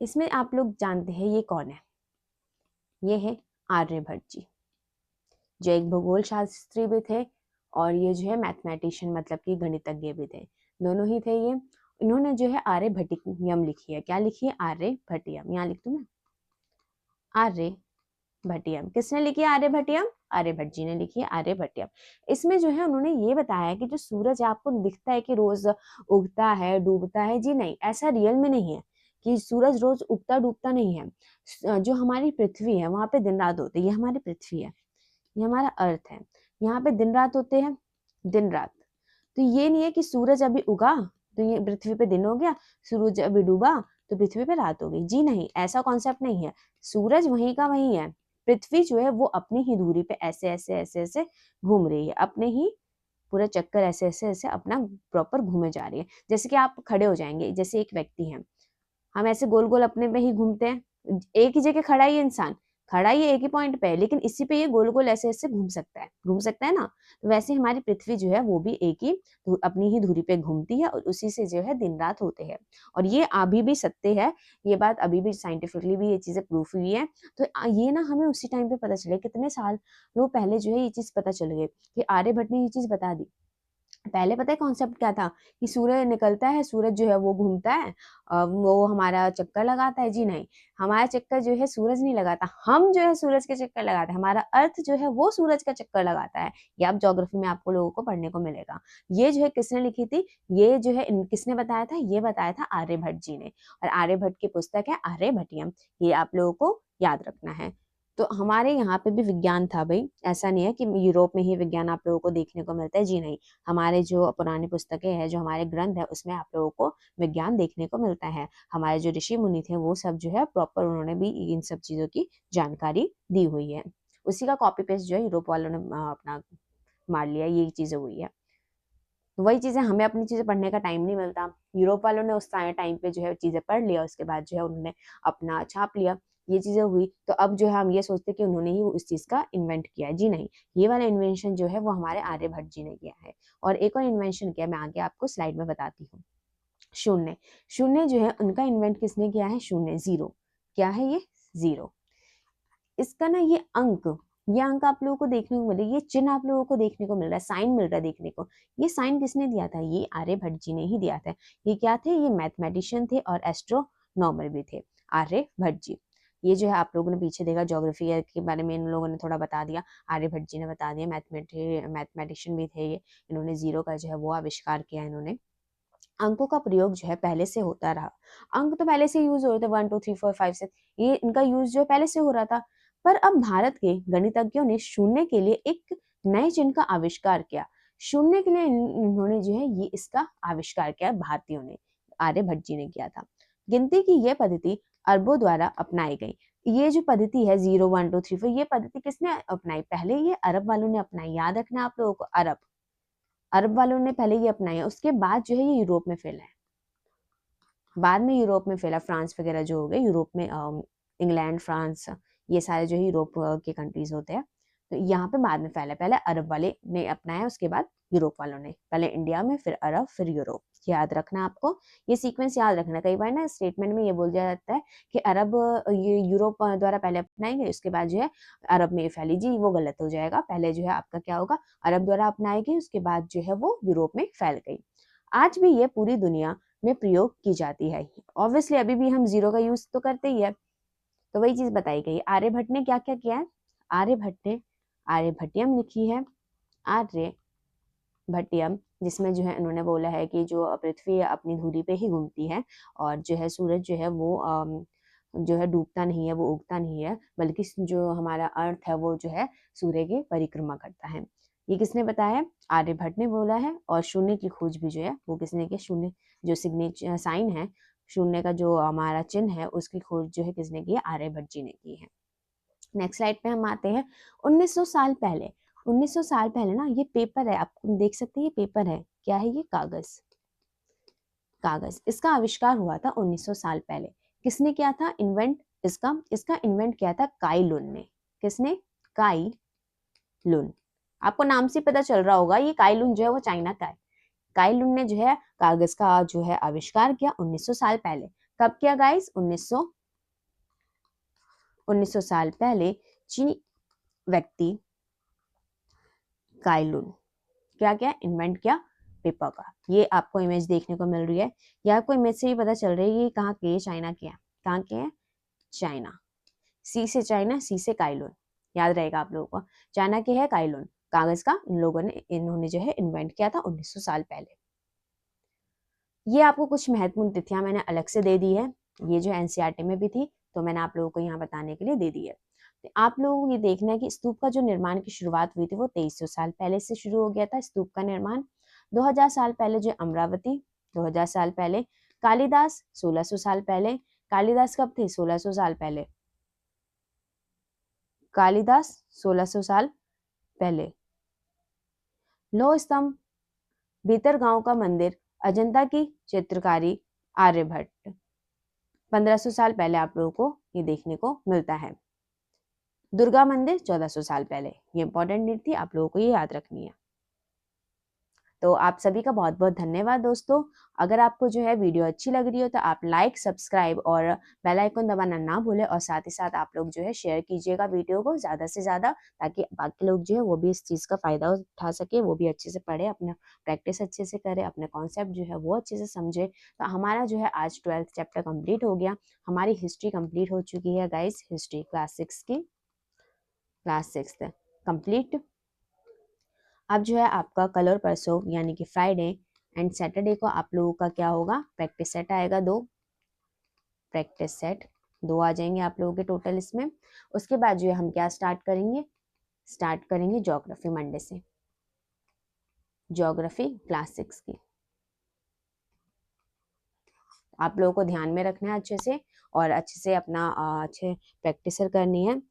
इसमें आप लोग जानते हैं ये कौन है, ये है आर्यभट्ट जी, जो एक भूगोल शास्त्री भी थे और ये जो है मैथमेटिशियन मतलब कि गणितज्ञ भी थे, दोनों ही थे ये। इन्होंने जो है आर्यभट्टियम लिखी है। क्या लिखी है? आर्यभट्टियम। यहाँ लिख दूं मैं, आर्यभट्टियम। किसने लिखी है आर्यभट्टियम? आर्यभट्ट जी ने लिखी है आर्यभट्टियम। इसमें जो है उन्होंने ये बताया कि जो सूरज आपको दिखता है कि रोज उगता है डूबता है, जी नहीं, ऐसा रियल में नहीं है कि सूरज रोज उगता डूबता नहीं है। जो हमारी पृथ्वी है वहां पे दिन रात होती है। ये हमारी पृथ्वी है, ये हमारा अर्थ है, यहाँ पे दिन रात होते हैं, दिन रात। तो ये नहीं है कि सूरज अभी उगा तो ये पृथ्वी पे दिन हो गया, सूरज अभी डूबा तो पृथ्वी पे रात हो गई, जी नहीं, ऐसा कॉन्सेप्ट नहीं है। सूरज वहीं का वहीं है, पृथ्वी जो है वो अपनी ही दूरी पे ऐसे ऐसे ऐसे ऐसे घूम रही है, अपने ही पूरा चक्कर ऐसे ऐसे ऐसे अपना प्रॉपर घूमे जा रही है। जैसे कि आप खड़े हो जाएंगे, जैसे एक व्यक्ति है, हम ऐसे गोल गोल अपने पे ही घूमते हैं, एक ही जगह खड़ा ही इंसान, खड़ा ही एक ही पॉइंट पे है, लेकिन इसी पे ये गोल गोल ऐसे ऐसे घूम सकता है ना। तो वैसे हमारी पृथ्वी जो है वो भी एक ही अपनी ही धुरी पे घूमती है और उसी से जो है दिन रात होते हैं। और ये अभी भी सत्य है, ये बात अभी भी साइंटिफिकली भी ये चीजें प्रूफ हुई है। तो ये ना हमें उसी टाइम पे पता चले, कितने साल लोग पहले जो है ये चीज पता चल गई कि आर्यभट्ट ने ये चीज बता दी। पहले पता है कॉन्सेप्ट क्या था कि सूरज निकलता है, सूरज जो है वो घूमता है, वो हमारा चक्कर लगाता है, जी नहीं, हमारा चक्कर जो है सूरज नहीं लगाता, हम जो है सूरज के चक्कर लगाते हैं, हमारा अर्थ जो है वो सूरज का चक्कर लगाता है। ये आप ज्योग्राफी में आपको लोगों को पढ़ने को मिलेगा। ये जो है किसने लिखी थी, ये जो है किसने बताया था, ये बताया था आर्यभट्ट जी ने। और आर्यभट्ट की पुस्तक है आर्यभट्टियम, ये आप लोगों को याद रखना है। तो हमारे यहाँ पे भी विज्ञान था भाई, ऐसा नहीं है कि यूरोप में ही विज्ञान आप लोगों को देखने को मिलता है, जी नहीं, हमारे जो पुरानी पुस्तकें हैं, जो हमारे ग्रंथ है, उसमें आप लोगों को विज्ञान देखने को मिलता है। हमारे जो ऋषि मुनि थे वो सब जो है प्रॉपर उन्होंने भी इन सब चीजों की जानकारी दी हुई है। उसी का कॉपी पेस्ट जो है यूरोप वालों ने अपना मार लिया, ये चीजें हुई है। तो वही चीजें हमें अपनी चीजें पढ़ने का टाइम नहीं मिलता, यूरोप वालों ने उस टाइम पे जो है चीजें पढ़ लिया, उसके बाद जो है उन्होंने अपना छाप लिया, ये चीजें हुई। तो अब जो है हम ये सोचते कि उन्होंने ही उस चीज का इन्वेंट किया है, जी नहीं, ये वाला इन्वेंशन जो है वो हमारे आर्यभट्ट जी ने किया है। और एक और इन्वेंशन किया, मैं आगे आपको स्लाइड में बताती हूँ। शून्य, शून्य जो है उनका इन्वेंट किसने किया है? शून्य, जीरो। क्या है ये? जीरो। इसका ना ये अंक आप लोगों को देखने को मिल रहा है, ये चिन्ह आप लोगों को देखने को मिल रहा है, साइन मिल रहा है देखने को। ये साइन किसने दिया था? ये आर्यभट्ट जी ने ही दिया था। ये क्या थे? ये मैथमेटिशियन थे और एस्ट्रोनॉमर भी थे, आर्यभट्ट जी। ये जो है आप लोगों ने पीछे देखा, ज्योग्राफी के बारे में इन लोगों ने थोड़ा बता दिया, आर्यभट्ट जी ने बता दिया, मैथमेटिशियन भी थे ये, इन्होंने जीरो का जो है वो आविष्कार किया इन्होंने। अंकों का प्रयोग जो है पहले से होता रहा, अंक तो पहले से यूज हो रहे थे, 1 2 3 4 5 6, ये इनका यूज जो है पहले से हो रहा था। पर अब भारत के गणितज्ञों ने शून्य के लिए एक नए चिन्ह का आविष्कार किया। शून्य के लिए इन्होंने जो है ये इसका आविष्कार किया, भारतीयों ने, आर्यभट्ट जी ने किया था। गिनती की यह पद्धति अरबों द्वारा अपनाई गई। ये जो पद्धति है 0 1 2 3 4, ये पद्धति किसने अपनाई? पहले ये अरब वालों ने अपनाई, याद रखना आप लोगों को, अरब वालों ने पहले ये अपनाया, उसके बाद जो है ये यूरोप में फैला है, बाद में यूरोप में फैला, फ्रांस वगैरह जो हो गए यूरोप में, इंग्लैंड फ्रांस ये सारे जो है यूरोप के कंट्रीज होते हैं, तो यहाँ पे बाद में फैला, पहले अरब वाले ने अपनाया, उसके बाद यूरोप वालों ने, पहले इंडिया में, फिर अरब, फिर यूरोप। याद रखना आपको, ये सीक्वेंस याद रखना। कई बार ना स्टेटमेंट में ये बोल दिया जाता है कि अरब ये यूरोप द्वारा पहले अपनाई गई, उसके बाद जो है अरब में फैली, जी वो गलत हो जाएगा। पहले जो है आपका क्या होगा, अरब द्वारा अपनाई गई, उसके बाद जो है वो यूरोप में फैल गई। आज भी ये पूरी दुनिया में प्रयोग की जाती है। ऑब्वियसली अभी भी हम जीरो का यूज तो करते ही है। तो वही चीज बताई गई। आर्यभट्ट ने क्या क्या किया है? आर्यभट्ट ने आर्यभट्टियम लिखी है, आर्यभट्टियम, जिसमें जो है उन्होंने बोला है कि जो पृथ्वी अपनी धुरी पे ही घूमती है और जो है सूरज जो है वो जो है डूबता नहीं है, वो उगता नहीं है, बल्कि जो हमारा अर्थ है वो जो है सूर्य की परिक्रमा करता है। ये किसने बताया? आर्यभट्ट ने बोला है। और शून्य की खोज भी जो है वो किसने की? शून्य जो सिग्नेचर साइन है, शून्य का जो हमारा चिन्ह है, उसकी खोज जो है किसने की है? आर्यभट्ट जी ने की है। नेक्स्ट स्लाइड पे हम आते हैं। 1900 साल पहले, 1900 साल पहले ना, ये पेपर है, आप देख सकते हैं, ये पेपर है, क्या है ये? कागज, कागज, इसका आविष्कार हुआ था 1900 साल पहले। किसने किया था इन्वेंट? इसका इन्वेंट किया था काई लुन ने। किसने? Cai Lun. आपको नाम से पता चल रहा होगा, ये काई लुन जो है वो चाइना का है। काई लुन ने जो है कागज का जो है आविष्कार किया 1900 साल पहले। कब किया गाइस? 1900 साल पहले चीनी व्यक्ति काई लुन क्या क्या इन्वेंट किया? पेपर का। ये आपको इमेज देखने को मिल रही है। ये आपको इमेज से ही पता चल रही है कि कहाँ के? चाइना के हैं। कहाँ के हैं? चाइना। सी से चाइना, सी से काइलून, याद रहेगा आप लोगों को। चाइना के है काइलून, कागज का इन्होंने जो है इन्वेंट किया था 1900 साल पहले। ये आपको कुछ महत्वपूर्ण तिथियां मैंने अलग से दे दी है। ये जो एनसीईआरटी में भी थी, तो मैंने आप लोगों को यहाँ बताने के लिए दे दी है। तो आप लोगों को ये देखना है कि स्तूप का जो निर्माण की शुरुआत हुई थी वो 2300 साल पहले से शुरू हो गया था स्तूप का निर्माण। 2000 साल पहले जो अमरावती, 2000 साल पहले कालिदास, 1600 साल पहले। कालिदास कब थे? 1600 साल पहले। कालिदास 1600 साल पहले। लौह स्तंभ, भीतरगांव का मंदिर, अजंता की चित्रकारी, आर्यभट्ट। 1500 साल पहले आप लोगों को ये देखने को मिलता है। दुर्गा मंदिर 1400 साल पहले। ये इंपॉर्टेंट डेट थी, आप लोगों को ये याद रखनी है। तो आप सभी का बहुत बहुत धन्यवाद दोस्तों। अगर आपको जो है वीडियो अच्छी लग रही हो तो आप लाइक, सब्सक्राइब और बेल आइकन दबाना ना भूलें, और साथ ही साथ आप लोग जो है शेयर कीजिएगा वीडियो को ज़्यादा से ज़्यादा, ताकि बाकी लोग जो है वो भी इस चीज़ का फ़ायदा उठा सके, वो भी अच्छे से पढ़े, अपना प्रैक्टिस अच्छे से करे, अपने कॉन्सेप्ट जो है वो अच्छे से समझे। तो हमारा जो है आज 12th चैप्टर कंप्लीट हो गया। हमारी हिस्ट्री कंप्लीट हो चुकी है गाइस। हिस्ट्री क्लास 6 की, क्लास 6 कंप्लीट। अब जो है आपका कलर परसों यानी कि फ्राइडे एंड सैटरडे को आप लोगों का क्या होगा? प्रैक्टिस सेट आएगा 2। प्रैक्टिस सेट 2 आ जाएंगे आप लोगों के टोटल इसमें। उसके बाद जो है हम क्या स्टार्ट करेंगे? स्टार्ट करेंगे ज्योग्राफी मंडे से। ज्योग्राफी क्लास 6 की आप लोगों को ध्यान में रखना है अच्छे से, और अच्छे से अपना अच्छे प्रैक्टिस करनी है।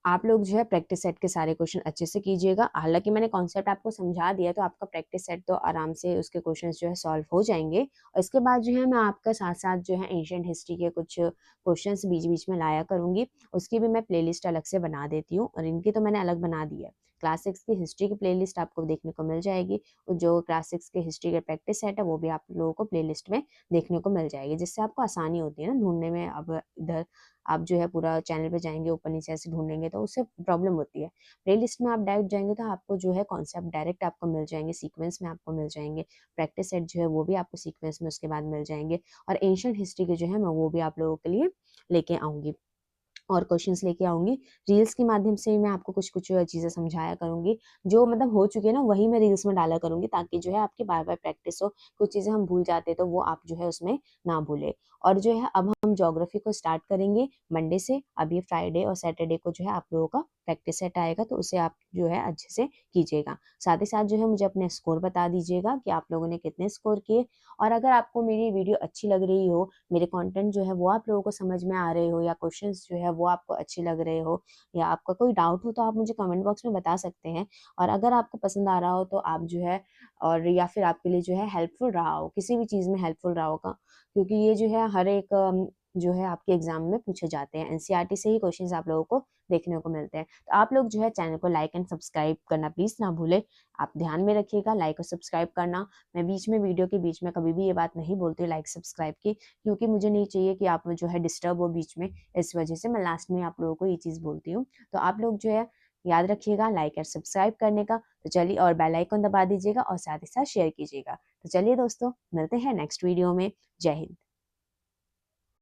आप लोग जो है प्रैक्टिस सेट के सारे क्वेश्चन अच्छे से कीजिएगा। हालांकि मैंने कॉन्सेप्ट आपको समझा दिया, तो आपका प्रैक्टिस सेट तो आराम से उसके क्वेश्चंस जो है सॉल्व हो जाएंगे। और इसके बाद जो है मैं आपका साथ साथ जो है एंशिएंट हिस्ट्री के कुछ क्वेश्चंस बीच बीच में लाया करूंगी। उसकी भी मैं प्लेलिस्ट अलग से बना देती हूँ, और इनकी तो मैंने अलग बना दी है। क्लास 6 की हिस्ट्री की प्लेलिस्ट आपको देखने को मिल जाएगी, और जो क्लास 6 के हिस्ट्री के प्रैक्टिस सेट है वो भी आप लोगों को प्लेलिस्ट में देखने को मिल जाएगी, जिससे आपको आसानी होती है ना ढूंढने में। अब इधर आप जो है पूरा चैनल पे जाएंगे, ऊपर नीचे ऐसे ढूंढेंगे तो उससे प्रॉब्लम होती है। प्लेलिस्ट में आप डायरेक्ट जाएंगे तो आपको जो है कॉन्सेप्ट डायरेक्ट आपको मिल जाएंगे, सीक्वेंस में आपको मिल जाएंगे। प्रैक्टिस सेट जो है वो भी आपको सीक्वेंस में उसके बाद मिल जाएंगे, और एंशिएंट हिस्ट्री के जो है मैं वो भी आप लोगों के लिए लेके आऊंगी, और क्वेश्चंस लेके आऊंगी। रील्स के माध्यम से मैं आपको कुछ कुछ चीज़ें समझाया करूंगी, जो मतलब हो चुके हैं ना वही मैं रील्स में डाला करूंगी, ताकि जो है आपकी बार बार प्रैक्टिस हो। कुछ चीज़ें हम भूल जाते हैं तो वो आप जो है उसमें ना भूले। और जो है अब हम ज्योग्राफी को स्टार्ट करेंगे मंडे से। अब ये फ्राइडे और सैटरडे को जो है आप लोगों का प्रैक्टिस सेट आएगा, तो उसे आप जो है अच्छे से कीजिएगा। साथ ही साथ जो है मुझे अपने स्कोर बता दीजिएगा कि आप लोगों ने कितने स्कोर किए। और अगर आपको मेरी वीडियो अच्छी लग रही हो, मेरे कंटेंट जो है वो आप लोगों को समझ में आ रहे हो, या क्वेश्चंस जो है वो आपको अच्छे लग रहे हो, या आपका कोई डाउट हो, तो आप मुझे कमेंट बॉक्स में बता सकते हैं। और अगर आपको पसंद आ रहा हो तो आप जो है, और या फिर आपके लिए जो है हेल्पफुल रहा हो, किसी भी चीज़ में हेल्पफुल रहा होगा, क्योंकि ये जो है हर एक जो है आपके एग्जाम में पूछे जाते हैं। एनसीईआरटी से ही क्वेश्चंस आप लोगों को देखने को मिलते हैं। तो आप लोग जो है चैनल को लाइक एंड सब्सक्राइब करना प्लीज़ ना भूलें। आप ध्यान में रखिएगा लाइक और सब्सक्राइब करना। मैं बीच में वीडियो के बीच में कभी भी ये बात नहीं बोलती लाइक सब्सक्राइब की, क्योंकि मुझे नहीं चाहिए कि आप जो है डिस्टर्ब हो बीच में। इस वजह से मैं लास्ट में आप लोगों को ये चीज़ बोलती हूँ। तो आप लोग जो है याद रखिएगा लाइक और सब्सक्राइब करने का। तो चलिए, और बेल आइकन दबा दीजिएगा, और साथ ही साथ शेयर कीजिएगा। तो चलिए दोस्तों, मिलते हैं नेक्स्ट वीडियो में। जय हिंद।